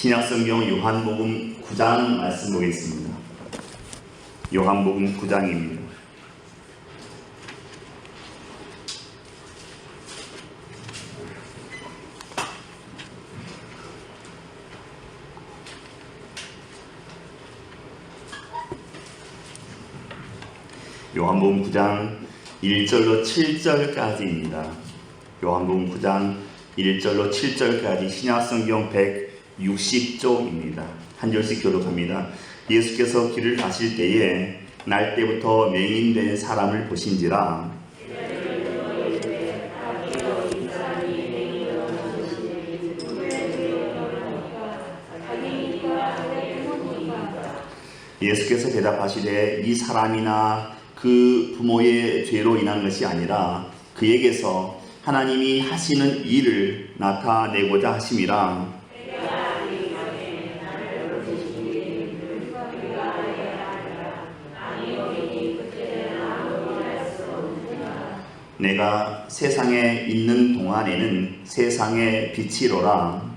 신약성경 요한복음 9장 말씀 보겠습니다. 요한복음 9장입니다. 요한복음 9장 1절로 7절까지입니다. 요한복음 9장 1절로 7절까지 신약성경 160쪽입니다. 한 절씩 교독합니다. 예수께서 길을 가실 때에 날 때부터 맹인된 사람을 보신지라. 예수께서 대답하시되 이 사람이나 그 부모의 죄로 인한 것이 아니라 그에게서 하나님이 하시는 일을 나타내고자 하심이라. 내가 세상에 있는 동안에는 세상의 빛이로라.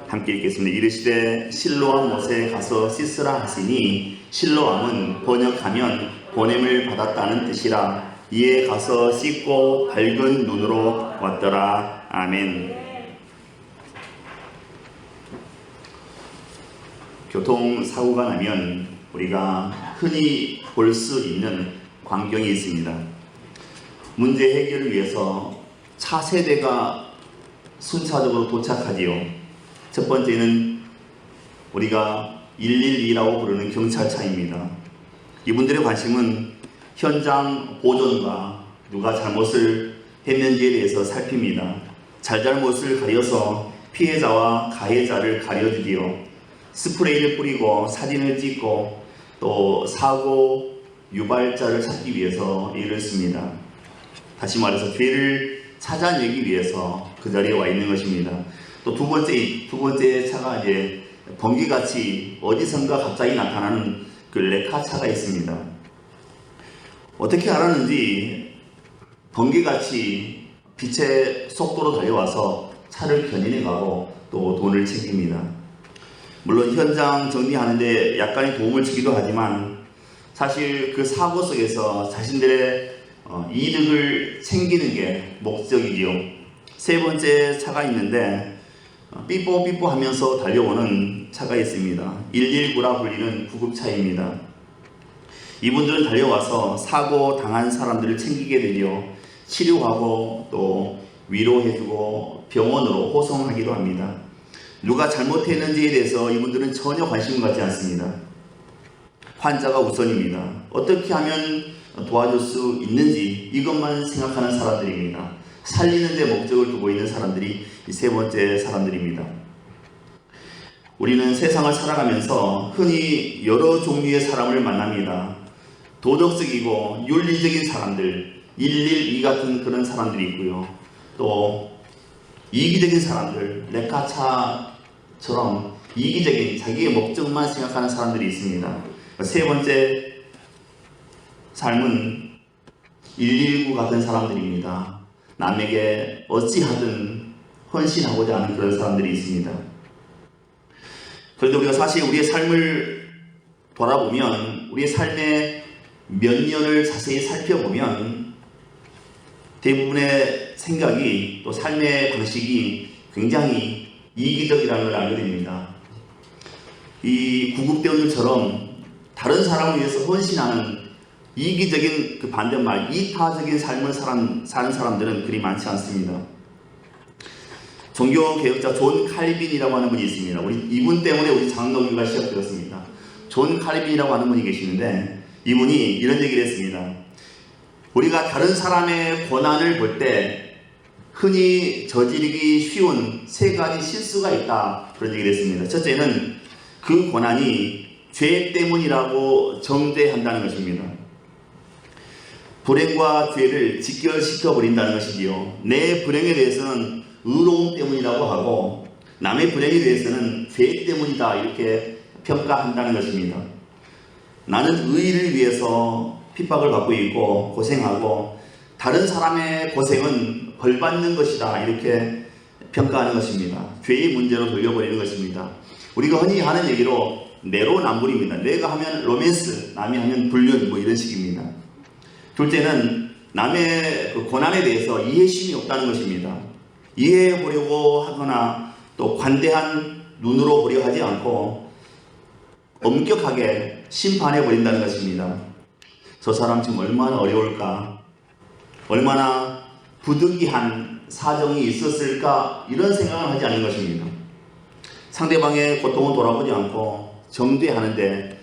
함께 읽겠습니다. 이르시되 실로암 못에 가서 씻으라 하시니 실로암은 번역하면 보냄을 받았다는 뜻이라. 이에 가서 씻고 밝은 눈으로 왔더라. 아멘. 교통사고가 나면 우리가 흔히 볼 수 있는 광경이 있습니다. 문제 해결을 위해서 차세대가 순차적으로 도착하지요. 첫 번째는 우리가 112라고 부르는 경찰차입니다. 이분들의 관심은 현장 보존과 누가 잘못을 했는지에 대해서 살핍니다. 잘잘못을 가려서 피해자와 가해자를 가려주지요. 스프레이를 뿌리고 사진을 찍고 또 사고 유발자를 찾기 위해서 일을 씁니다. 다시 말해서 죄를 찾아내기 위해서 그 자리에 와 있는 것입니다. 또 두 번째 차가 이제 번개같이 어디선가 갑자기 나타나는 그 레카차가 있습니다. 어떻게 알았는지 번개같이 빛의 속도로 달려와서 차를 견인해가고 또 돈을 챙깁니다. 물론 현장 정리하는데 약간의 도움을 주기도 하지만 사실 그 사고 속에서 자신들의 이득을 챙기는 게 목적이지요. 세 번째 차가 있는데 삐뽀삐뽀 하면서 달려오는 차가 있습니다. 119라 불리는 구급차입니다. 이분들은 달려와서 사고 당한 사람들을 챙기게 되죠. 치료하고 또 위로해주고 병원으로 호송하기도 합니다. 누가 잘못했는지에 대해서 이분들은 전혀 관심을 갖지 않습니다. 환자가 우선입니다. 어떻게 하면 도와줄 수 있는지 이것만 생각하는 사람들입니다. 살리는 데 목적을 두고 있는 사람들이 이 세 번째 사람들입니다. 우리는 세상을 살아가면서 흔히 여러 종류의 사람을 만납니다. 도덕적이고 윤리적인 사람들, 112 같은 그런 사람들이 있고요. 또 이기적인 사람들, 레카차처럼 이기적인 자기의 목적만 생각하는 사람들이 있습니다. 세 번째 삶은 119 같은 사람들입니다. 남에게 어찌하든 헌신하고자 하는 그런 사람들이 있습니다. 그런데 우리가 사실 우리의 삶을 돌아보면 우리의 삶의 몇 년을 자세히 살펴보면 대부분의 생각이 또 삶의 방식이 굉장히 이기적이라는 걸 알게 됩니다. 이 구급대원들처럼 다른 사람을 위해서 헌신하는 이기적인 그 반대말 이타적인 삶을 사는 사람들은 그리 많지 않습니다. 종교개혁자 존 칼빈이라고 하는 분이 있습니다. 이분 때문에 우리 장로교가 시작되었습니다. 존 칼빈이라고 하는 분이 계시는데 이분이 이런 얘기를 했습니다. 우리가 다른 사람의 고난을 볼 때 흔히 저지르기 쉬운 세 가지 실수가 있다, 그런 얘기를 했습니다. 첫째는 그 고난이 죄 때문이라고 정죄한다는 것입니다. 불행과 죄를 직결시켜 버린다는 것이지요. 내 불행에 대해서는 의로움 때문이라고 하고 남의 불행에 대해서는 죄 때문이다, 이렇게 평가한다는 것입니다. 나는 의를 위해서 핍박을 받고 있고 고생하고 다른 사람의 고생은 벌 받는 것이다 이렇게 평가하는 것입니다. 죄의 문제로 돌려버리는 것입니다. 우리가 흔히 하는 얘기로 내로남불입니다. 내가 하면 로맨스, 남이 하면 불륜 뭐 이런 식입니다. 둘째는 남의 그 고난에 대해서 이해심이 없다는 것입니다. 이해해 보려고 하거나 또 관대한 눈으로 보려 하지 않고 엄격하게 심판해 버린다는 것입니다. 저 사람 지금 얼마나 어려울까, 얼마나 부득이한 사정이 있었을까 이런 생각을 하지 않는 것입니다. 상대방의 고통을 돌아보지 않고 정죄하는데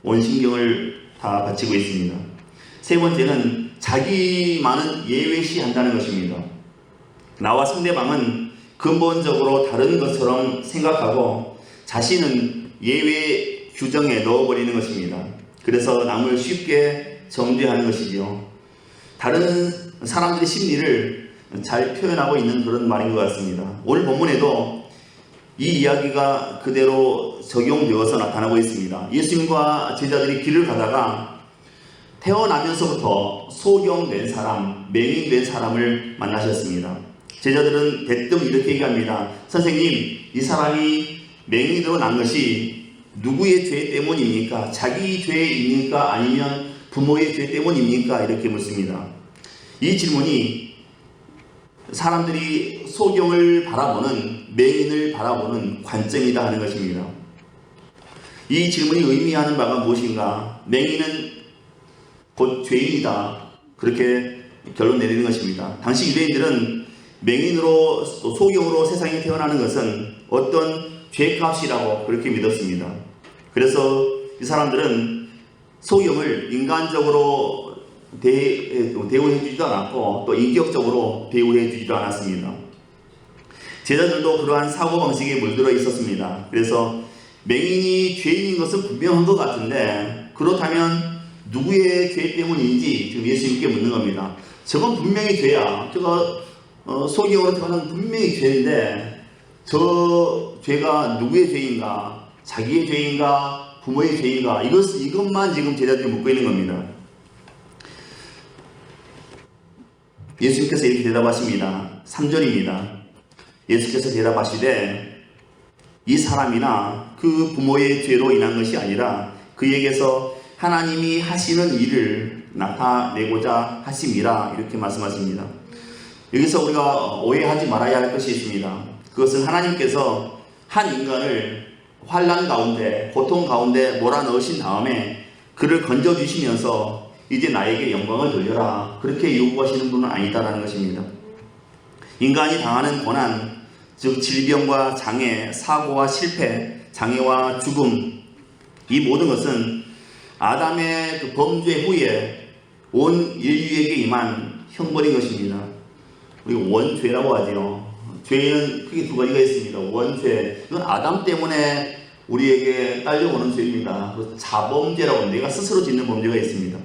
온 신경을 다 바치고 있습니다. 세 번째는 자기만은 예외시한다는 것입니다. 나와 상대방은 근본적으로 다른 것처럼 생각하고 자신은 예외 규정에 넣어버리는 것입니다. 그래서 남을 쉽게 정죄하는 것이죠. 다른 사람들의 심리를 잘 표현하고 있는 그런 말인 것 같습니다. 오늘 본문에도 이 이야기가 그대로 적용되어서 나타나고 있습니다. 예수님과 제자들이 길을 가다가 태어나면서부터 소경된 사람, 맹인된 사람을 만나셨습니다. 제자들은 대뜸 이렇게 얘기합니다. 선생님, 이 사람이 맹인으로 난 것이 누구의 죄 때문입니까? 자기 죄입니까? 아니면 부모의 죄 때문입니까? 이렇게 묻습니다. 이 질문이 사람들이 소경을 바라보는, 맹인을 바라보는 관점이다 하는 것입니다. 이 질문이 의미하는 바가 무엇인가? 맹인은 곧 죄인이다, 그렇게 결론 내리는 것입니다. 당시 유대인들은 맹인으로 또 소경으로 세상에 태어나는 것은 어떤 죄값이라고 그렇게 믿었습니다. 그래서 이 사람들은 소경을 인간적으로 대우해 주지도 않았고 또 인격적으로 대우해 주지도 않았습니다. 제자들도 그러한 사고방식에 물들어 있었습니다. 그래서 맹인이 죄인인 것은 분명한 것 같은데 그렇다면 누구의 죄 때문인지 지금 예수님께 묻는 겁니다. 저건 분명히 죄야. 저거 소경으로 태어난 분명히 죄인데 저 죄가 누구의 죄인가? 자기의 죄인가? 부모의 죄인가? 이것만 지금 제자들이 묻고 있는 겁니다. 예수님께서 이렇게 대답하십니다. 3절입니다. 예수께서 대답하시되 이 사람이나 그 부모의 죄로 인한 것이 아니라 그에게서 하나님이 하시는 일을 나타내고자 하심이라 이렇게 말씀하십니다. 여기서 우리가 오해하지 말아야 할 것이 있습니다. 그것은 하나님께서 한 인간을 환난 가운데, 고통 가운데 몰아넣으신 다음에 그를 건져주시면서 이제 나에게 영광을 돌려라, 그렇게 요구하시는 분은 아니다라는 것입니다. 인간이 당하는 고난, 즉 질병과 장애, 사고와 실패, 장애와 죽음, 이 모든 것은 아담의 그 범죄 후에 온 인류에게 임한 형벌인 것입니다. 우리가 원죄라고 하죠. 죄는 크게 두 가지가 있습니다. 원죄, 이건 아담 때문에 우리에게 딸려오는 죄입니다. 자범죄라고 합니다. 내가 스스로 짓는 범죄가 있습니다.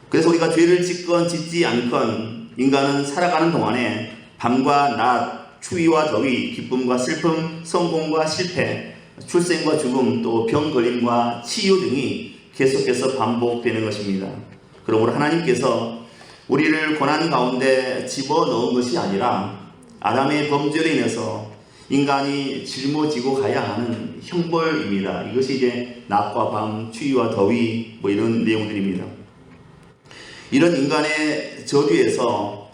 그래서 우리가 죄를 짓건 짓지 않건 인간은 살아가는 동안에 밤과 낮, 추위와 더위, 기쁨과 슬픔, 성공과 실패, 출생과 죽음, 또 병 걸림과 치유 등이 계속해서 반복되는 것입니다. 그러므로 하나님께서 우리를 고난 가운데 집어넣은 것이 아니라 아담의 범죄로 인해서 인간이 짊어지고 가야 하는 형벌입니다. 이것이 이제 낮과 밤, 추위와 더위 뭐 이런 내용들입니다. 이런 인간의 저주에서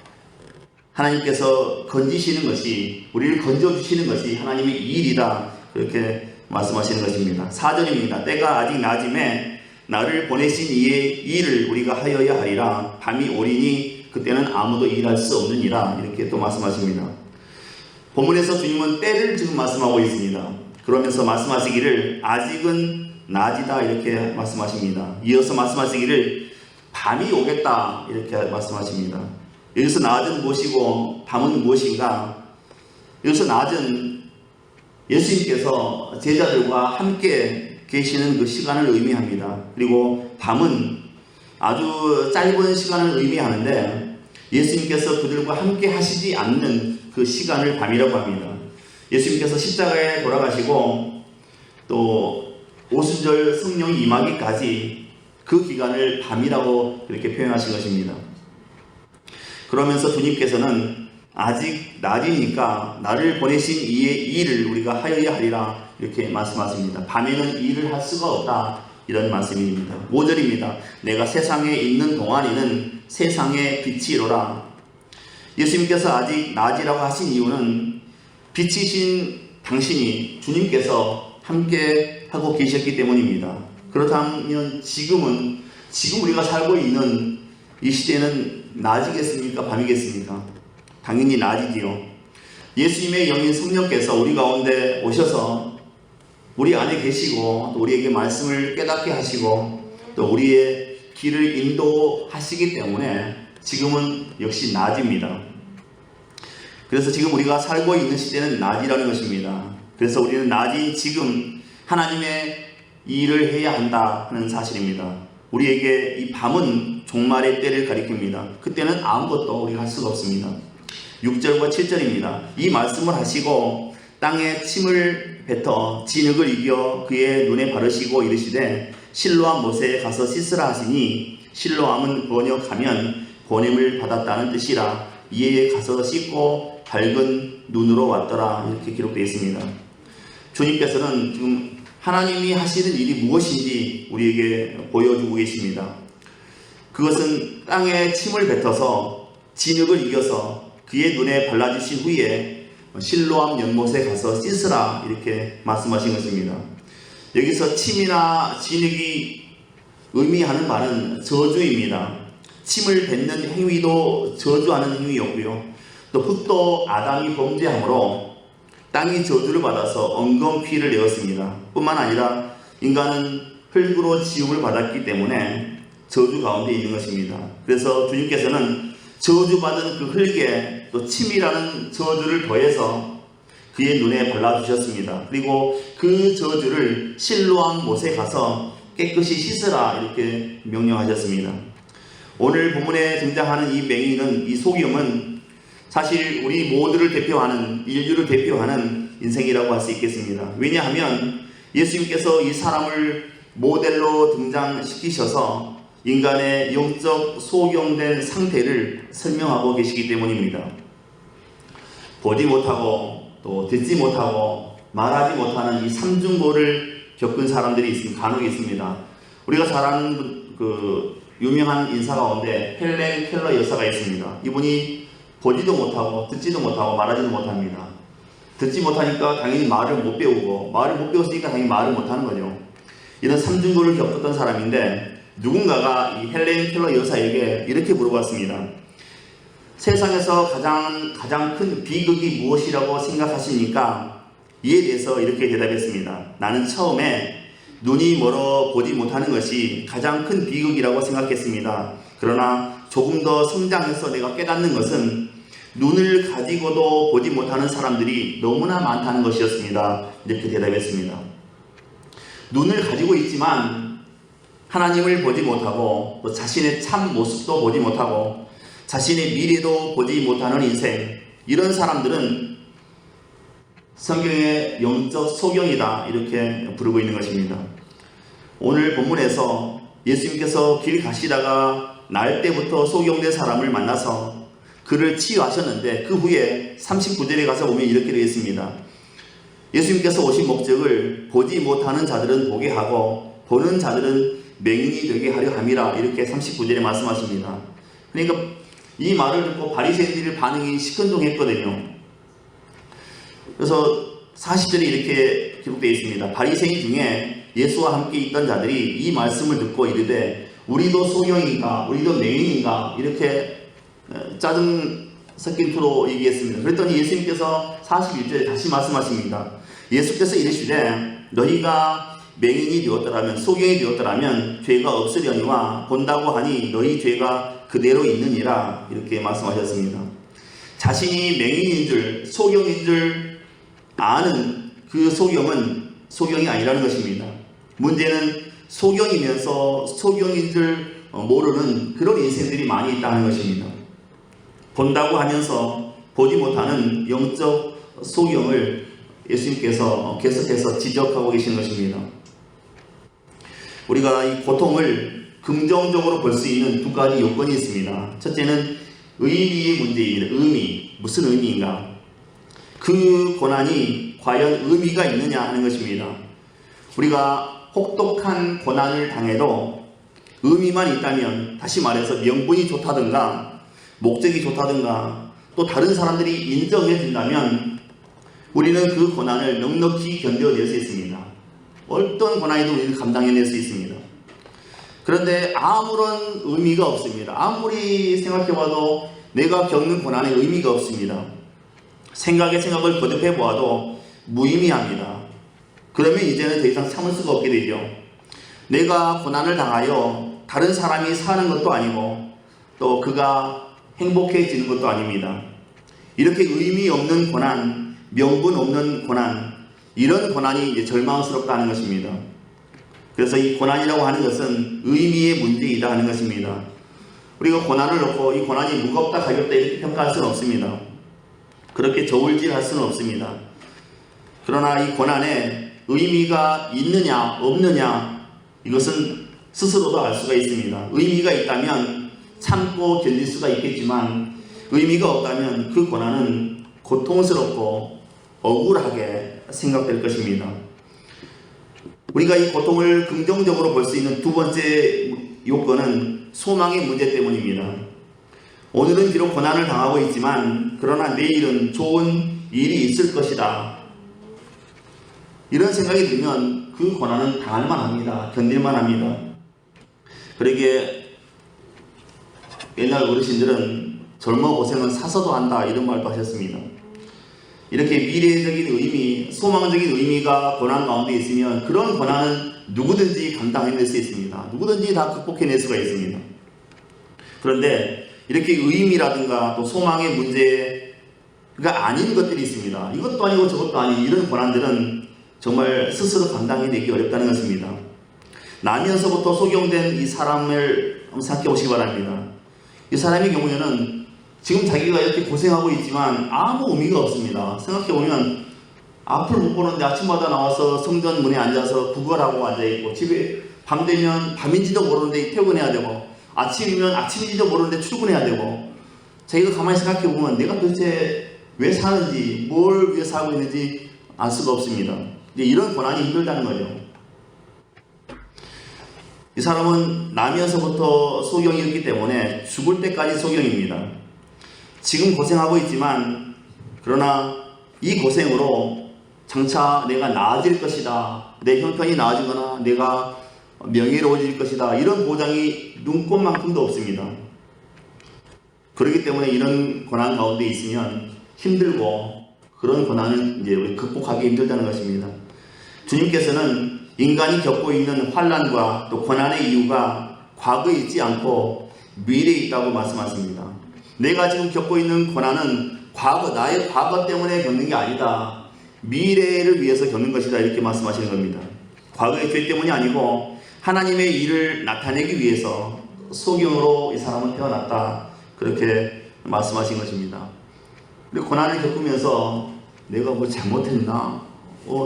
하나님께서 건지시는 것이, 우리를 건져주시는 것이 하나님의 일이다, 그렇게 말씀하시는 것입니다. 4절입니다. 때가 아직 낮음에 나를 보내신 이의 일을 우리가 하여야 하리라. 밤이 오리니 그때는 아무도 일할 수 없느니라. 이렇게 또 말씀하십니다. 본문에서 주님은 때를 지금 말씀하고 있습니다. 그러면서 말씀하시기를 아직은 낮이다 이렇게 말씀하십니다. 이어서 말씀하시기를 밤이 오겠다 이렇게 말씀하십니다. 여기서 낮은 무엇이고 밤은 무엇인가? 여기서 낮은 예수님께서 제자들과 함께 계시는 그 시간을 의미합니다. 그리고 밤은 아주 짧은 시간을 의미하는데 예수님께서 그들과 함께 하시지 않는 그 시간을 밤이라고 합니다. 예수님께서 십자가에 돌아가시고 또 오순절 성령이 임하기까지 그 기간을 밤이라고 이렇게 표현하신 것입니다. 그러면서 주님께서는 아직 낮이니까 나를 보내신 이의 일을 우리가 하여야 하리라 이렇게 말씀하십니다. 밤에는 일을 할 수가 없다, 이런 말씀입니다. 5절입니다. 내가 세상에 있는 동안에는 세상의 빛이로라. 예수님께서 아직 낮이라고 하신 이유는 빛이신 당신이 주님께서 함께 하고 계셨기 때문입니다. 그렇다면 지금 우리가 살고 있는 이 시대는 낮이겠습니까? 밤이겠습니까? 당연히 낮이지요. 예수님의 영인 성령께서 우리 가운데 오셔서 우리 안에 계시고 또 우리에게 말씀을 깨닫게 하시고 또 우리의 길을 인도하시기 때문에 지금은 역시 낮입니다. 그래서 지금 우리가 살고 있는 시대는 낮이라는 것입니다. 그래서 우리는 낮인 지금 하나님의 일을 해야 한다 하는 사실입니다. 우리에게 이 밤은 종말의 때를 가리킵니다. 그때는 아무것도 우리가 할 수가 없습니다. 6절과 7절입니다. 이 말씀을 하시고 땅에 침을 뱉어 진흙을 이겨 그의 눈에 바르시고 이르시되 실로암 못에 가서 씻으라 하시니 실로암은 번역하면 보냄을 받았다는 뜻이라 이에 가서 씻고 밝은 눈으로 왔더라 이렇게 기록되어 있습니다. 주님께서는 지금 하나님이 하시는 일이 무엇인지 우리에게 보여주고 계십니다. 그것은 땅에 침을 뱉어서 진흙을 이겨서 그의 눈에 발라주신 후에 실로암 연못에 가서 씻으라 이렇게 말씀하신 것입니다. 여기서 침이나 진흙이 의미하는 말은 저주입니다. 침을 뱉는 행위도 저주하는 행위였고요. 또 흙도 아담이 범죄함으로 땅이 저주를 받아서 엉겅퀴를 내었습니다. 뿐만 아니라 인간은 흙으로 지음을 받았기 때문에 저주 가운데 있는 것입니다. 그래서 주님께서는 저주받은 그 흙에 또 침이라는 저주를 더해서 그의 눈에 발라주셨습니다. 그리고 그 저주를 실로암 못에 가서 깨끗이 씻으라 이렇게 명령하셨습니다. 오늘 본문에 등장하는 이 맹인은, 이 소경은 사실 우리 모두를 대표하는, 인류를 대표하는 인생이라고 할 수 있겠습니다. 왜냐하면 예수님께서 이 사람을 모델로 등장시키셔서 인간의 영적 소경된 상태를 설명하고 계시기 때문입니다. 보지 못하고 또 듣지 못하고 말하지 못하는 이 삼중고를 겪은 사람들이 있습니다. 간혹 있습니다. 우리가 잘 아는 그 유명한 인사 가운데 헬렌 켈러 여사가 있습니다. 이분이 보지도 못하고 듣지도 못하고 말하지도 못합니다. 듣지 못하니까 당연히 말을 못 배우고, 말을 못 배웠으니까 당연히 말을 못하는 거죠. 이런 삼중고를 겪었던 사람인데 누군가가 이 헬렌 켈러 여사에게 이렇게 물어봤습니다. 세상에서 가장 큰 비극이 무엇이라고 생각하십니까? 이에 대해서 이렇게 대답했습니다. 나는 처음에 눈이 멀어 보지 못하는 것이 가장 큰 비극이라고 생각했습니다. 그러나 조금 더 성장해서 내가 깨닫는 것은 눈을 가지고도 보지 못하는 사람들이 너무나 많다는 것이었습니다. 이렇게 대답했습니다. 눈을 가지고 있지만 하나님을 보지 못하고 또 자신의 참 모습도 보지 못하고 자신의 미래도 보지 못하는 인생, 이런 사람들은 성경의 영적 소경이다 이렇게 부르고 있는 것입니다. 오늘 본문에서 예수님께서 길 가시다가 날 때부터 소경된 사람을 만나서 그를 치유하셨는데 그 후에 39절에 가서 보면 이렇게 되어 있습니다. 예수님께서 오신 목적을 보지 못하는 자들은 보게 하고 보는 자들은 맹인이 되게 하려 함이라 이렇게 39절에 말씀하십니다. 그러니까 이 말을 듣고 바리새인들의 반응이 시큰둥했거든요. 그래서 40절에 이렇게 기록되어 있습니다. 바리새인 중에 예수와 함께 있던 자들이 이 말씀을 듣고 이르되 우리도 소경인가 우리도 맹인인가 이렇게 짜증 섞인 투로 얘기했습니다. 그랬더니 예수님께서 41절에 다시 말씀하십니다. 예수께서 이르시되 너희가 맹인이 되었더라면 소경이 되었더라면 죄가 없으려니와 본다고 하니 너희 죄가 그대로 있느니라 이렇게 말씀하셨습니다. 자신이 맹인인 줄 소경인 줄 아는 그 소경은 소경이 아니라는 것입니다. 문제는 소경이면서 소경인 줄 모르는 그런 인생들이 많이 있다는 것입니다. 본다고 하면서 보지 못하는 영적 소경을 예수님께서 계속해서 지적하고 계시는 것입니다. 우리가 이 고통을 긍정적으로 볼 수 있는 두 가지 요건이 있습니다. 첫째는 의미의 문제입니다. 의미. 무슨 의미인가? 그 고난이 과연 의미가 있느냐 하는 것입니다. 우리가 혹독한 고난을 당해도 의미만 있다면, 다시 말해서 명분이 좋다든가 목적이 좋다든가 또 다른 사람들이 인정해 준다면 우리는 그 고난을 넉넉히 견뎌낼 수 있습니다. 어떤 고난이든 우리는 감당해낼 수 있습니다. 그런데 아무런 의미가 없습니다. 아무리 생각해봐도 내가 겪는 고난에 의미가 없습니다. 생각에 생각을 거듭해 보아도 무의미합니다. 그러면 이제는 더 이상 참을 수가 없게 되죠. 내가 고난을 당하여 다른 사람이 사는 것도 아니고 또 그가 행복해지는 것도 아닙니다. 이렇게 의미 없는 고난, 명분 없는 고난, 이런 고난이 이제 절망스럽다는 것입니다. 그래서 이 고난이라고 하는 것은 의미의 문제이다 하는 것입니다. 우리가 고난을 놓고 이 고난이 무겁다 가볍다 이렇게 평가할 수는 없습니다. 그렇게 저울질할 수는 없습니다. 그러나 이 고난에 의미가 있느냐 없느냐, 이것은 스스로도 알 수가 있습니다. 의미가 있다면 참고 견딜 수가 있겠지만 의미가 없다면 그 고난은 고통스럽고 억울하게 생각될 것입니다. 우리가 이 고통을 긍정적으로 볼 수 있는 두 번째 요건은 소망의 문제 때문입니다. 오늘은 비록 고난을 당하고 있지만 그러나 내일은 좋은 일이 있을 것이다. 이런 생각이 들면 그 고난은 당할만 합니다. 견딜만 합니다. 그러기에 옛날 어르신들은 젊어 고생은 사서도 한다 이런 말도 하셨습니다. 이렇게 미래적인 의미, 소망적인 의미가 고난 가운데 있으면 그런 고난은 누구든지 감당해낼 수 있습니다. 누구든지 다 극복해낼 수가 있습니다. 그런데 이렇게 의미라든가 또 소망의 문제가 아닌 것들이 있습니다. 이것도 아니고 저것도 아닌 이런 고난들은 정말 스스로 감당해내기 어렵다는 것입니다. 나면서부터 속용된 이 사람을 한번 생각해 보시기 바랍니다. 이 사람의 경우에는 지금 자기가 이렇게 고생하고 있지만 아무 의미가 없습니다. 생각해보면 앞을 못 보는데 아침마다 나와서 성전 문에 앉아서 구걸하고 앉아있고, 집에 밤 되면 밤인지도 모르는데 퇴근해야 되고, 아침이면 아침인지도 모르는데 출근해야 되고, 자기가 가만히 생각해보면 내가 도대체 왜 사는지, 뭘 위해 살고 있는지 알 수가 없습니다. 이제 이런 고난이 힘들다는 거죠. 이 사람은 나면서부터 소경이었기 때문에 죽을 때까지 소경입니다. 지금 고생하고 있지만 그러나 이 고생으로 장차 내가 나아질 것이다, 내 형편이 나아지거나 내가 명예로워질 것이다, 이런 보장이 눈꼽만큼도 없습니다. 그렇기 때문에 이런 고난 가운데 있으면 힘들고 그런 고난은 이제 우리 극복하기 힘들다는 것입니다. 주님께서는 인간이 겪고 있는 환난과 또 고난의 이유가 과거에 있지 않고 미래에 있다고 말씀하십니다. 내가 지금 겪고 있는 고난은 나의 과거 때문에 겪는 게 아니다, 미래를 위해서 겪는 것이다, 이렇게 말씀하시는 겁니다. 과거의 죄 때문이 아니고 하나님의 일을 나타내기 위해서 소경으로 이 사람은 태어났다, 그렇게 말씀하신 것입니다. 근데 고난을 겪으면서 내가 뭐 잘못했나,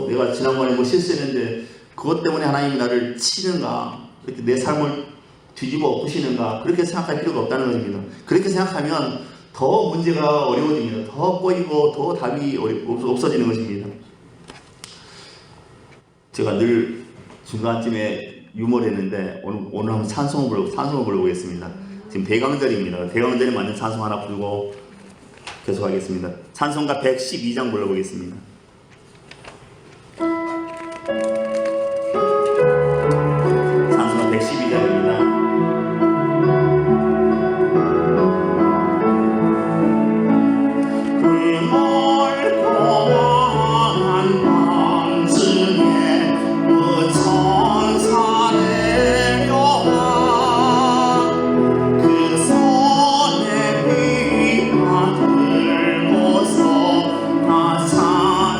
내가 지난번에 뭐 실수했는데 그것 때문에 하나님이 나를 치는가, 이렇게 내 삶을 뒤집어 엎으시는가, 그렇게 생각할 필요가 없다는 것입니다. 그렇게 생각하면 더 문제가 어려워집니다. 더 꼬이고 더 답이 없어지는 것입니다. 제가 늘 중간쯤에 유머를 했는데 오늘 한번 찬송을 불러보겠습니다. 지금 대강절입니다. 대강절에 맞는 찬송 하나 부르고 계속하겠습니다. 찬송가 112장 불러보겠습니다. 찬송가 112장입니다. 다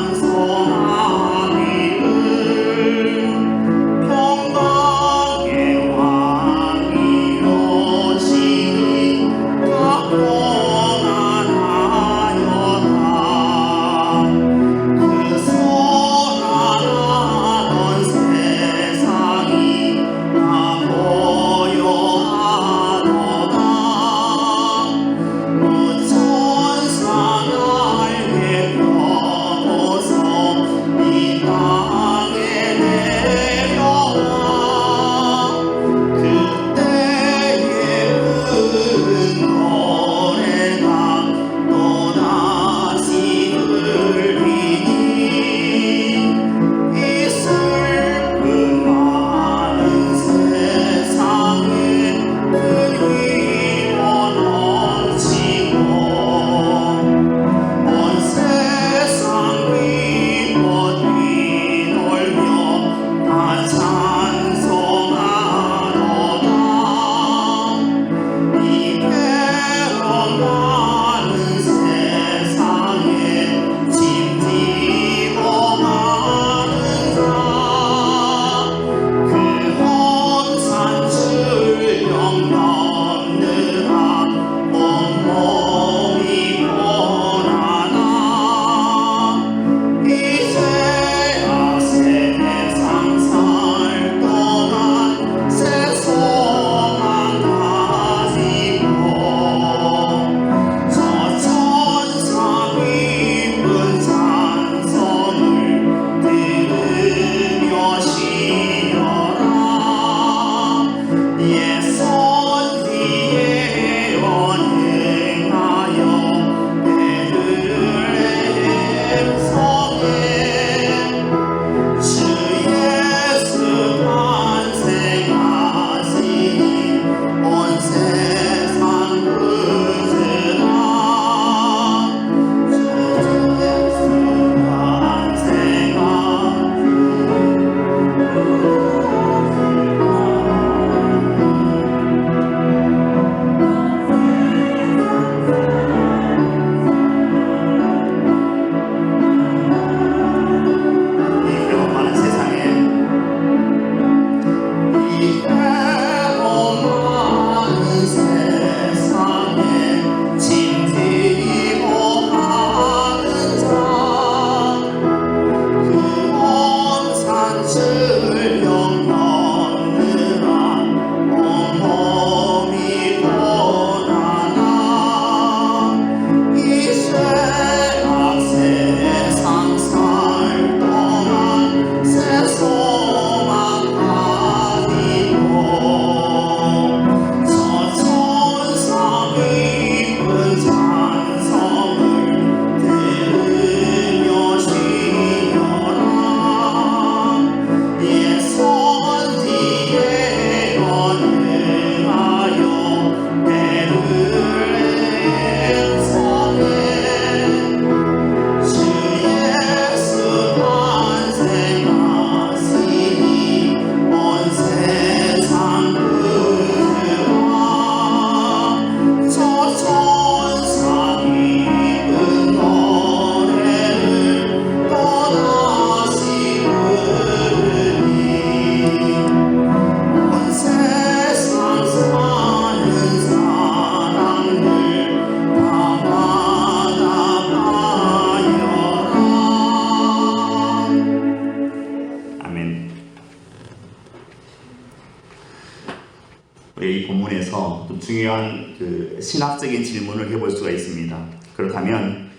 중요한 신학적인 질문을 해볼 수가 있습니다. 그렇다면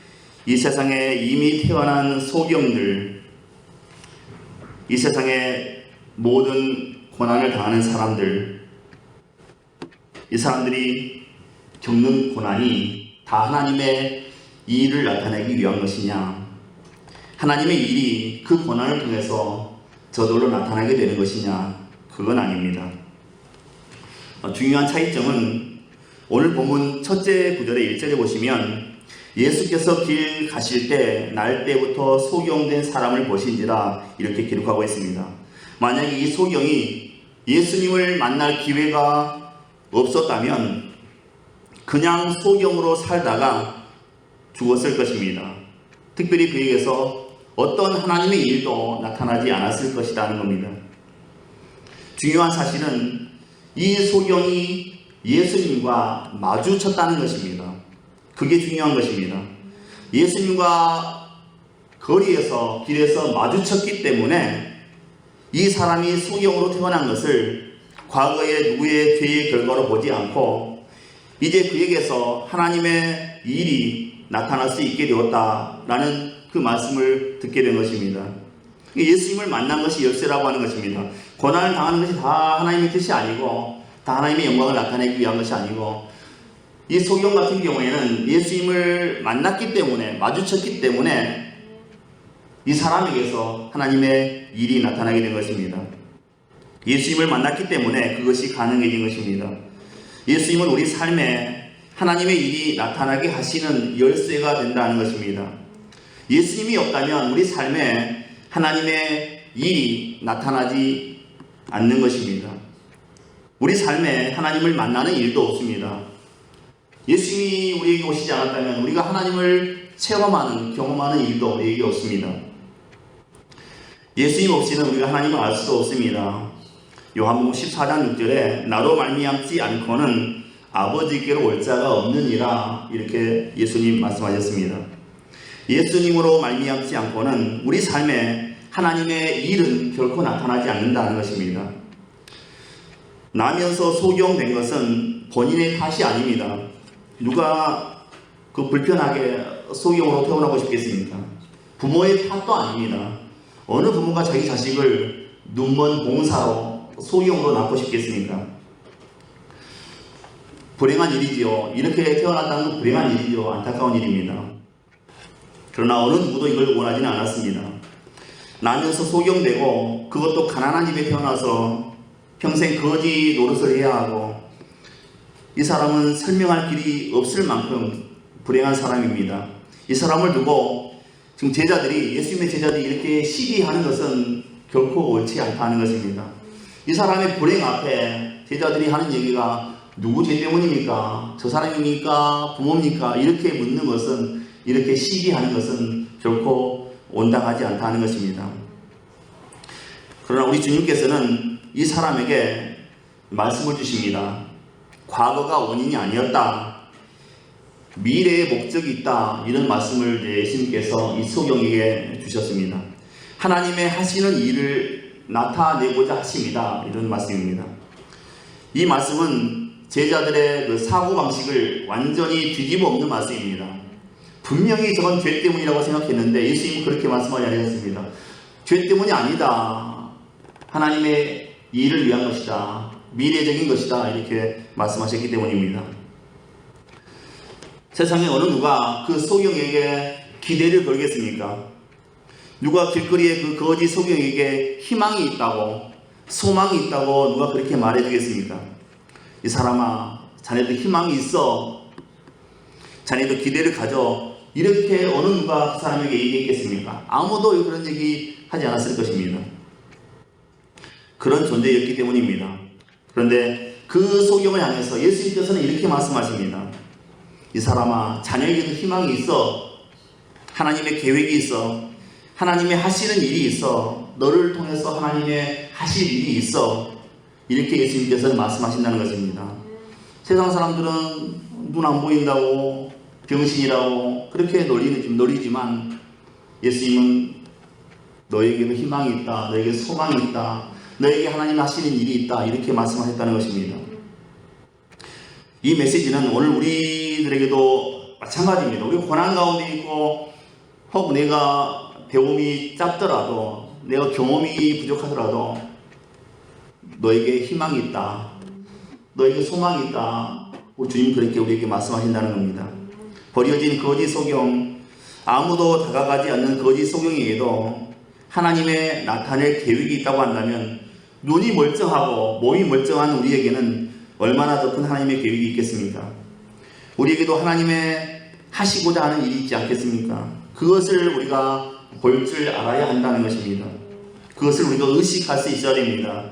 이 세상에 이미 태어난 소경들, 이 세상에 모든 고난을 당하는 사람들, 이 사람들이 겪는 고난이 다 하나님의 일을 나타내기 위한 것이냐, 하나님의 일이 그 고난을 통해서 저절로 나타나게 되는 것이냐, 그건 아닙니다. 중요한 차이점은 오늘 본문 첫째 구절의 1절에 보시면 예수께서 길 가실 때 날 때부터 소경된 사람을 보신지라 이렇게 기록하고 있습니다. 만약에 이 소경이 예수님을 만날 기회가 없었다면 그냥 소경으로 살다가 죽었을 것입니다. 특별히 그에게서 어떤 하나님의 일도 나타나지 않았을 것이라는 겁니다. 중요한 사실은 이 소경이 예수님과 마주쳤다는 것입니다. 그게 중요한 것입니다. 예수님과 거리에서 길에서 마주쳤기 때문에 이 사람이 소경으로 태어난 것을 과거의 누구의 죄의 결과로 보지 않고 이제 그에게서 하나님의 일이 나타날 수 있게 되었다라는 그 말씀을 듣게 된 것입니다. 예수님을 만난 것이 열쇠라고 하는 것입니다. 고난을 당하는 것이 다 하나님의 뜻이 아니고 다 하나님의 영광을 나타내기 위한 것이 아니고 이 소경 같은 경우에는 예수님을 만났기 때문에 마주쳤기 때문에 이 사람에게서 하나님의 일이 나타나게 된 것입니다. 예수님을 만났기 때문에 그것이 가능해진 것입니다. 예수님은 우리 삶에 하나님의 일이 나타나게 하시는 열쇠가 된다는 것입니다. 예수님이 없다면 우리 삶에 하나님의 일이 나타나지 않는 것입니다. 우리 삶에 하나님을 만나는 일도 없습니다. 예수님이 우리에게 오시지 않았다면 우리가 하나님을 체험하는, 경험하는 일도 우리에게 없습니다. 예수님 없이는 우리가 하나님을 알 수도 없습니다. 요한복음 14장 6절에 나로 말미암지 않고는 아버지께로 올 자가 없느니라 이렇게 예수님 말씀하셨습니다. 예수님으로 말미암지 않고는 우리 삶에 하나님의 일은 결코 나타나지 않는다는 것입니다. 나면서 소경된 것은 본인의 탓이 아닙니다. 누가 불편하게 소경으로 태어나고 싶겠습니까? 부모의 탓도 아닙니다. 어느 부모가 자기 자식을 눈먼 봉사로 소경으로 낳고 싶겠습니까? 불행한 일이지요. 이렇게 태어났다는 건 불행한 일이죠. 안타까운 일입니다. 그러나 어느 누구도 이걸 원하지는 않았습니다. 나면서 소경되고 그것도 가난한 집에 태어나서 평생 거지 노릇을 해야 하고 이 사람은 설명할 길이 없을 만큼 불행한 사람입니다. 이 사람을 두고 지금 제자들이, 예수님의 제자들이 이렇게 시기하는 것은 결코 옳지 않다는 것입니다. 이 사람의 불행 앞에 제자들이 하는 얘기가 누구 죄 때문입니까? 저 사람입니까? 부모입니까? 이렇게 묻는 것은, 이렇게 시기하는 것은 결코 온당하지 않다는 것입니다. 그러나 우리 주님께서는 이 사람에게 말씀을 주십니다. 과거가 원인이 아니었다. 미래의 목적이 있다. 이런 말씀을 예수님께서 이 소경에게 주셨습니다. 하나님의 하시는 일을 나타내고자 하십니다. 이런 말씀입니다. 이 말씀은 제자들의 그 사고방식을 완전히 뒤집어 엎는 말씀입니다. 분명히 저건 죄 때문이라고 생각했는데 예수님은 그렇게 말씀하지 않으셨습니다. 죄 때문이 아니다. 하나님의 일을 위한 것이다. 미래적인 것이다. 이렇게 말씀하셨기 때문입니다. 세상에 어느 누가 그 소경에게 기대를 걸겠습니까? 누가 길거리에 그 거지 소경에게 희망이 있다고, 소망이 있다고 누가 그렇게 말해주겠습니까? 이 사람아, 자네도 희망이 있어. 자네도 기대를 가져. 이렇게 어느 누가 그 사람에게 얘기했겠습니까? 아무도 그런 얘기 하지 않았을 것입니다. 그런 존재였기 때문입니다. 그런데 그 소경을 향해서 예수님께서는 이렇게 말씀하십니다. 이 사람아, 자녀에게도 희망이 있어. 하나님의 계획이 있어. 하나님의 하시는 일이 있어. 너를 통해서 하나님의 하실 일이 있어. 이렇게 예수님께서는 말씀하신다는 것입니다. 세상 사람들은 눈 안 보인다고, 병신이라고 그렇게 놀리지만 예수님은 너에게도 희망이 있다. 너에게 소망이 있다. 너에게 하나님 하시는 일이 있다. 이렇게 말씀하셨다는 것입니다. 이 메시지는 오늘 우리들에게도 마찬가지입니다. 우리 고난 가운데 있고 혹 내가 배움이 짧더라도 내가 경험이 부족하더라도 너에게 희망이 있다. 너에게 소망이 있다. 우리 주님 그렇게 우리에게 말씀하신다는 겁니다. 버려진 거짓 소경, 아무도 다가가지 않는 거짓 소경에게도 하나님의 나타낼 계획이 있다고 한다면 눈이 멀쩡하고 몸이 멀쩡한 우리에게는 얼마나 더 큰 하나님의 계획이 있겠습니까? 우리에게도 하나님의 하시고자 하는 일이 있지 않겠습니까? 그것을 우리가 볼 줄 알아야 한다는 것입니다. 그것을 우리가 의식할 수 있어야 됩니다.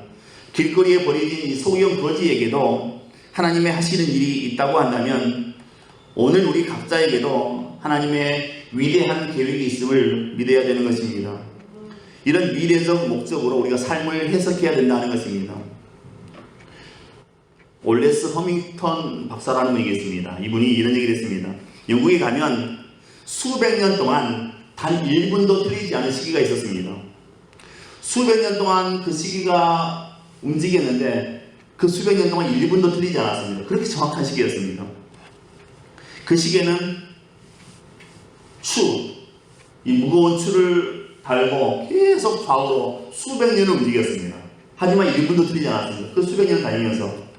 길거리에 버려진 이 소경 거지에게도 하나님의 하시는 일이 있다고 한다면 오늘 우리 각자에게도 하나님의 위대한 계획이 있음을 믿어야 되는 것입니다. 이런 미래적 목적으로 우리가 삶을 해석해야 된다는 것입니다. 올레스 허밍턴 박사라는 분이 계십니다. 이분이 이런 얘기를 했습니다. 영국에 가면 수백 년 동안 단 1분도 틀리지 않은 시기가 있었습니다. 수백 년 동안 그 시기가 움직였는데 그 수백 년 동안 1분도 틀리지 않았습니다. 그렇게 정확한 시기였습니다. 그 시기에는 이 무거운 추를 달고 계속 좌우로 수백 년을 움직였습니다. 하지만 1분도 틀리지 않았습니다. 그 수백 년을 다니면서.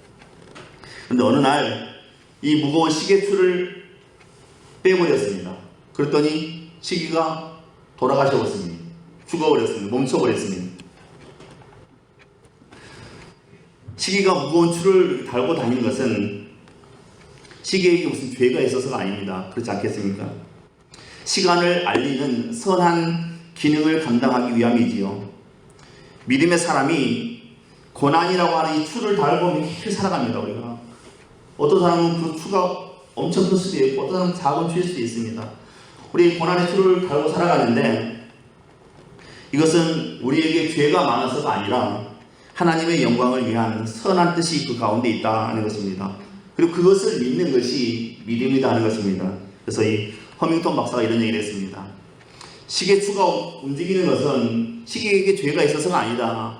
그런데 어느 날 이 무거운 시계추를 빼버렸습니다. 그랬더니 시계가 돌아가셔버렸습니다. 죽어버렸습니다. 멈춰버렸습니다. 시계가 무거운 추를 달고 다니는 것은 시계에게 무슨 죄가 있어서가 아닙니다. 그렇지 않겠습니까? 시간을 알리는 선한 기능을 감당하기 위함이지요. 믿음의 사람이 고난이라고 하는 이 추를 달고 깊이 살아갑니다. 우리가 어떤 사람은 그 추가 엄청 클 수도 있고 어떤 사람은 작은 추일 수도 있습니다. 우리 고난의 추를 달고 살아가는데 이것은 우리에게 죄가 많아서가 아니라 하나님의 영광을 위한 선한 뜻이 그 가운데 있다는 것입니다. 그리고 그것을 믿는 것이 믿음이다 하는 것입니다. 그래서 이 허밍턴 박사가 이런 얘기를 했습니다. 시계추가 움직이는 것은 시계에게 죄가 있어서가 아니다.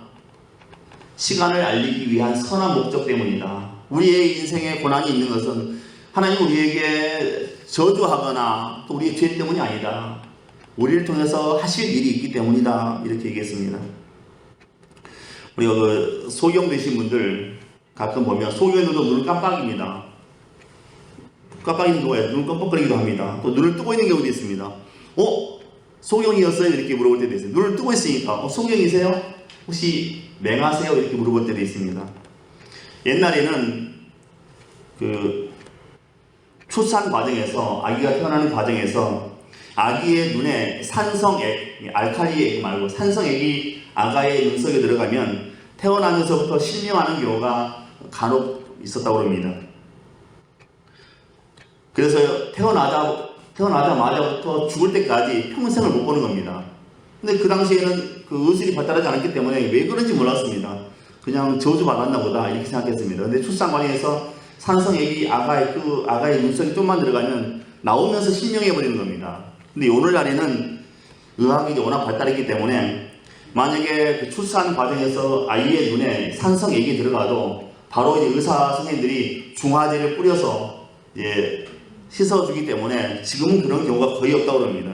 시간을 알리기 위한 선한 목적 때문이다. 우리의 인생에 고난이 있는 것은 하나님 우리에게 저주하거나 또 우리의 죄 때문이 아니다. 우리를 통해서 하실 일이 있기 때문이다. 이렇게 얘기했습니다. 우리가 그 소경되신 분들 가끔 보면 소경에도 눈을 깜빡입니다. 깜빡이는 경우에 눈을 깜빡거리기도 합니다. 또 눈을 뜨고 있는 경우도 있습니다. 소경이었어요? 이렇게 물어볼 때도 있어요. 눈을 뜨고 있으니까 소경이세요? 혹시 맹하세요? 이렇게 물어볼 때도 있습니다. 옛날에는 그 출산 과정에서 아기가 태어나는 과정에서 아기의 눈에 산성액, 알칼리액 말고 산성액이 아가의 눈속에 들어가면 태어나면서부터 실명하는 경우가 간혹 있었다고 합니다. 그래서 태어나자마자부터 죽을 때까지 평생을 못 보는 겁니다. 근데 그 당시에는 그 의술이 발달하지 않았기 때문에 왜 그런지 몰랐습니다. 그냥 저주받았나 보다 이렇게 생각했습니다. 근데 출산 과정에서 산성액이 아가의 눈속에 좀만 들어가면 나오면서 실명해버리는 겁니다. 근데 오늘날에는 의학이 워낙 발달했기 때문에 만약에 그 출산 과정에서 아이의 눈에 산성액이 들어가도 바로 이제 의사 선생님들이 중화제를 뿌려서 이제 씻어주기 때문에 지금은 그런 경우가 거의 없다고 합니다.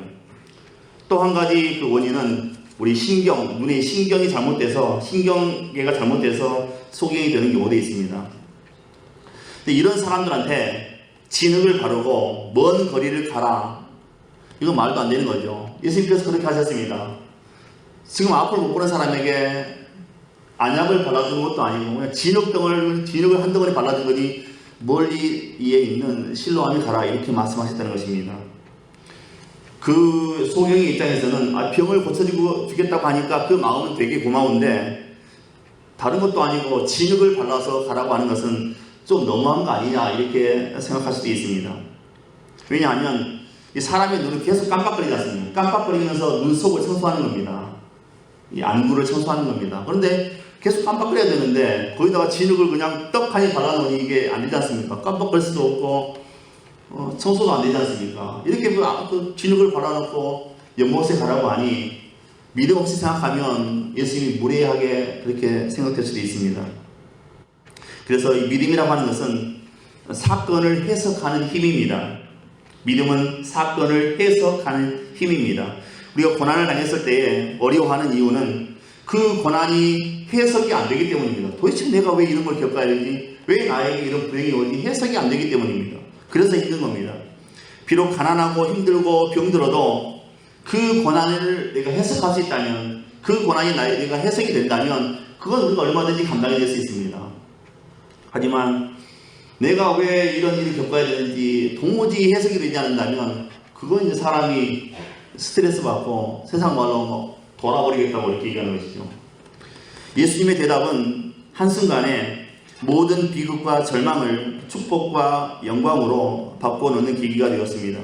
또 한 가지 그 원인은 우리 눈의 신경이 잘못돼서 신경계가 잘못돼서 소경이 되는 경우도 있습니다. 근데 이런 사람들한테 진흙을 바르고 먼 거리를 가라. 이건 말도 안 되는 거죠. 예수님께서 그렇게 하셨습니다. 지금 앞을 못 보는 사람에게 안약을 발라주는 것도 아니고 그냥 진흙을 한 덩어리 발라준 거니 멀리에 있는 실로암에 가라 이렇게 말씀하셨다는 것입니다. 그 소경의 입장에서는 병을 고쳐주겠다고 하니까 그 마음은 되게 고마운데 다른 것도 아니고 진흙을 발라서 가라고 하는 것은 좀 너무한 거 아니냐 이렇게 생각할 수도 있습니다. 왜냐하면 이 사람의 눈은 계속 깜빡거리지 않습니까? 깜빡거리면서 눈 속을 청소하는 겁니다. 이 안구를 청소하는 겁니다. 그런데 계속 깜빡거려야 되는데 거기다가 진흙을 그냥 떡하니 발라놓으니 이게 안 되지 않습니까? 깜빡거릴 수도 없고 청소도 안 되지 않습니까? 이렇게 그 진흙을 발라놓고 연못에 가라고 하니 믿음 없이 생각하면 예수님이 무례하게 그렇게 생각될 수도 있습니다. 그래서 이 믿음이라고 하는 것은 사건을 해석하는 힘입니다. 믿음은 사건을 해석하는 힘입니다. 우리가 고난을 당했을 때 어려워하는 이유는 그 고난이 해석이 안 되기 때문입니다. 도대체 내가 왜 이런 걸 겪어야 되지? 왜 나에게 이런 불행이 오지? 해석이 안 되기 때문입니다. 그래서 힘든 겁니다. 비록 가난하고 힘들고 병들어도 그 고난을 내가 해석할 수 있다면, 그 고난이 내가 해석이 된다면 그건 우리가 얼마든지 감당이 될 수 있습니다. 하지만 내가 왜 이런 일을 겪어야 되는지 도무지 해석이 되지 않는다면 그건 이제 사람이 스트레스 받고 세상 말로 돌아버리겠다고 이렇게 얘기하는 것이죠. 예수님의 대답은 한순간에 모든 비극과 절망을 축복과 영광으로 바꿔놓는 계기가 되었습니다.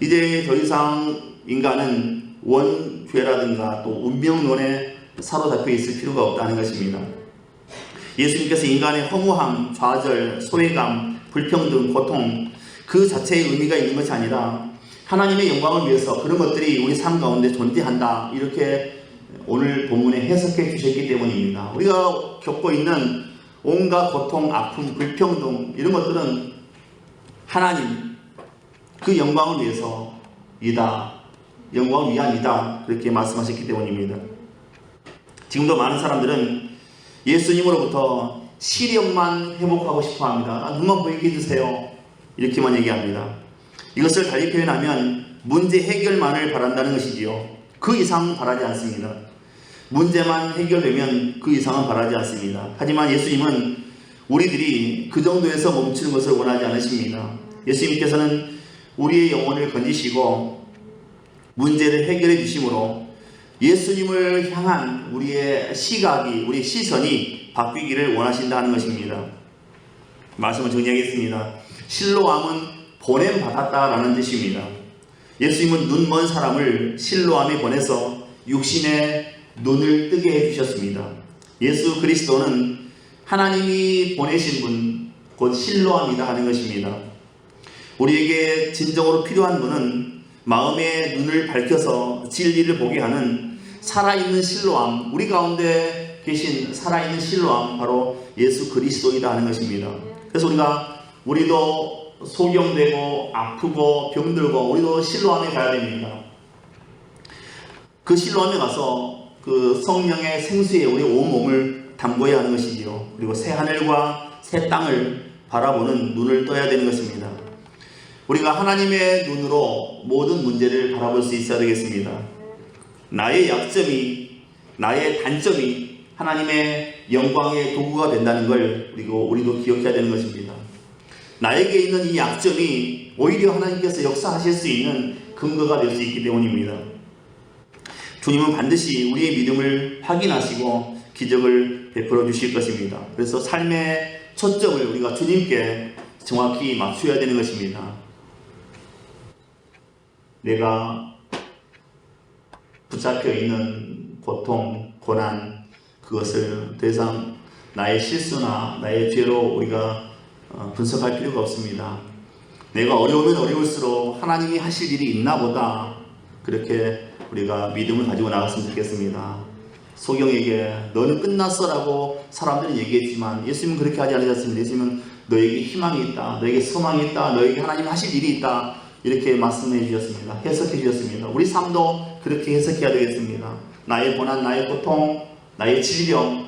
이제 더 이상 인간은 원죄라든가 또 운명론에 사로잡혀 있을 필요가 없다는 것입니다. 예수님께서 인간의 허무함, 좌절, 소외감, 불평등, 고통 그 자체의 의미가 있는 것이 아니라 하나님의 영광을 위해서 그런 것들이 우리 삶 가운데 존재한다, 이렇게 오늘 본문에 해석해 주셨기 때문입니다. 우리가 겪고 있는 온갖 고통, 아픔, 불평등 이런 것들은 하나님 그 영광을 위해서이다, 영광을 위함이다, 그렇게 말씀하셨기 때문입니다. 지금도 많은 사람들은 예수님으로부터 시력만 회복하고 싶어 합니다. 눈만 보이게 해주세요, 이렇게만 얘기합니다. 이것을 달리 표현하면 문제 해결만을 바란다는 것이지요. 그 이상 바라지 않습니다. 문제만 해결되면 그 이상은 바라지 않습니다. 하지만 예수님은 우리들이 그 정도에서 멈추는 것을 원하지 않으십니다. 예수님께서는 우리의 영혼을 건지시고 문제를 해결해 주심으로 예수님을 향한 우리의 시각이, 우리의 시선이 바뀌기를 원하신다는 것입니다. 말씀을 정리하겠습니다. 실로암은 보냄받았다라는 뜻입니다. 예수님은 눈 먼 사람을 실로암에 보내서 육신의 눈을 뜨게 해주셨습니다. 예수 그리스도는 하나님이 보내신 분, 곧 실로암이다 하는 것입니다. 우리에게 진정으로 필요한 분은 마음의 눈을 밝혀서 진리를 보게 하는 살아있는 실로암, 우리 가운데 계신 살아있는 실로암, 바로 예수 그리스도이다 하는 것입니다. 그래서 우리도 소경되고 아프고 병들고 우리도 실로암에 가야 됩니다. 그 실로암에 가서 그 성령의 생수에 우리 온몸을 담궈야 하는 것이지요. 그리고 새 하늘과 새 땅을 바라보는 눈을 떠야 되는 것입니다. 우리가 하나님의 눈으로 모든 문제를 바라볼 수 있어야 되겠습니다. 나의 약점이, 나의 단점이 하나님의 영광의 도구가 된다는 걸 우리도 기억해야 되는 것입니다. 나에게 있는 이 약점이 오히려 하나님께서 역사하실 수 있는 근거가 될 수 있기 때문입니다. 주님은 반드시 우리의 믿음을 확인하시고 기적을 베풀어 주실 것입니다. 그래서 삶의 초점을 우리가 주님께 정확히 맞춰야 되는 것입니다. 내가 붙잡혀 있는 고통, 고난, 그것을 더 이상 나의 실수나 나의 죄로 우리가 분석할 필요가 없습니다. 내가 어려우면 어려울수록 하나님이 하실 일이 있나 보다, 그렇게 우리가 믿음을 가지고 나갔으면 좋겠습니다. 소경에게 너는 끝났어 라고 사람들은 얘기했지만 예수님은 그렇게 하지 않으셨습니다. 예수님은 너에게 희망이 있다, 너에게 소망이 있다, 너에게 하나님 하실 일이 있다, 이렇게 말씀해 주셨습니다. 해석해 주셨습니다. 우리 삶도 그렇게 해석해야 되겠습니다. 나의 고난, 나의 고통, 나의 질병,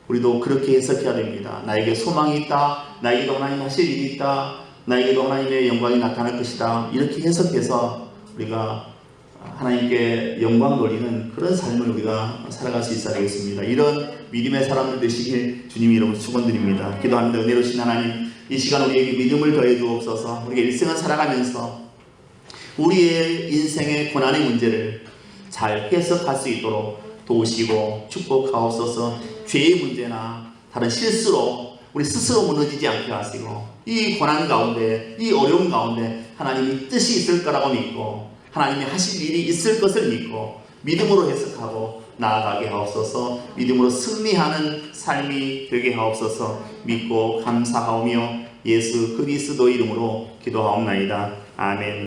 우리도 그렇게 해석해야 됩니다. 나에게 소망이 있다, 나에게도 하나님 하실 일이 있다, 나에게도 하나님의 영광이 나타날 것이다, 이렇게 해석해서 우리가 하나님께 영광 돌리는 그런 삶을 우리가 살아갈 수 있어야 되겠습니다. 이런 믿음의 사람들 되시길 주님 이름으로 축원드립니다. 기도합니다. 은혜로우신 하나님, 이 시간 우리에게 믿음을 더해 주옵소서. 우리가 일생을 살아가면서 우리의 인생의 고난의 문제를 잘 해석할 수 있도록 도우시고 축복하옵소서. 죄의 문제나 다른 실수로 우리 스스로 무너지지 않게 하시고, 이 고난 가운데, 이 어려움 가운데 하나님이 뜻이 있을 거라고 믿고 하나님이 하실 일이 있을 것을 믿고 믿음으로 해석하고 나아가게 하옵소서. 믿음으로 승리하는 삶이 되게 하옵소서. 믿고 감사하오며 예수 그리스도 이름으로 기도하옵나이다. 아멘.